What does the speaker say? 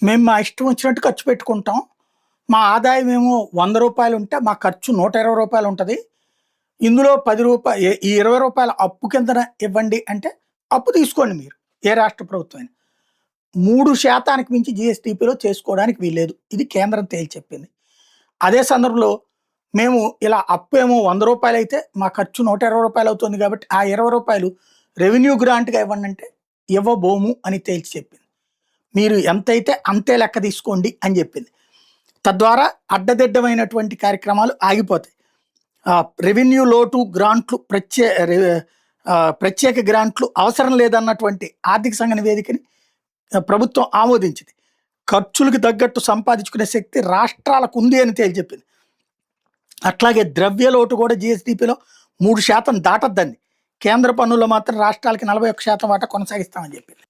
మేము మా ఇష్టం వచ్చినట్టు ఖర్చు పెట్టుకుంటాం. మా ఆదాయం ఏమో రూ. 100 ఉంటే మా ఖర్చు రూ. 120 ఉంటది. ఇందులో ఈ రూ. 20 అప్పు కిందన ఇవ్వండి అంటే, అప్పు తీసుకోండి మీరు. ఏ రాష్ట్ర ప్రభుత్వం అయినా. 3% మించి జీఎస్‌టీపీలో చేసుకోవడానికి వీల్లేదు. ఇది కేంద్రం తేల్చి చెప్పింది. అదే సందర్భంలో మేము ఇలా అప్పేమో రూ. 100 అయితే మా ఖర్చు రూ. 120 అవుతుంది కాబట్టి ఆ రూ. 20 రెవెన్యూ గ్రాంట్‌గా ఇవ్వండంటే ఇవ్వబోము అని తేల్చి చెప్పింది. మీరు ఎంతైతే అంతే లెక్క తీసుకోండి అని చెప్పింది. తద్వారా అడ్డదిడ్డమైనటువంటి కార్యక్రమాలు ఆగిపోతాయి. రెవెన్యూ లోటు గ్రాంట్లు ప్రత్యేక గ్రాంట్లు అవసరం లేదన్నటువంటి ఆర్థిక సంఘ నివేదికని ప్రభుత్వం ఆమోదించింది. ఖర్చులకు తగ్గట్టు సంపాదించుకునే శక్తి రాష్ట్రాలకు ఉంది అని తేల్చి చెప్పింది. అట్లాగే ద్రవ్య లోటు కూడా జీఎస్‌డీపీలో 3% దాటొద్దంది. కేంద్ర పన్నుల్లో మాత్రం రాష్ట్రాలకి 41% వాటా కొనసాగిస్తామని చెప్పింది.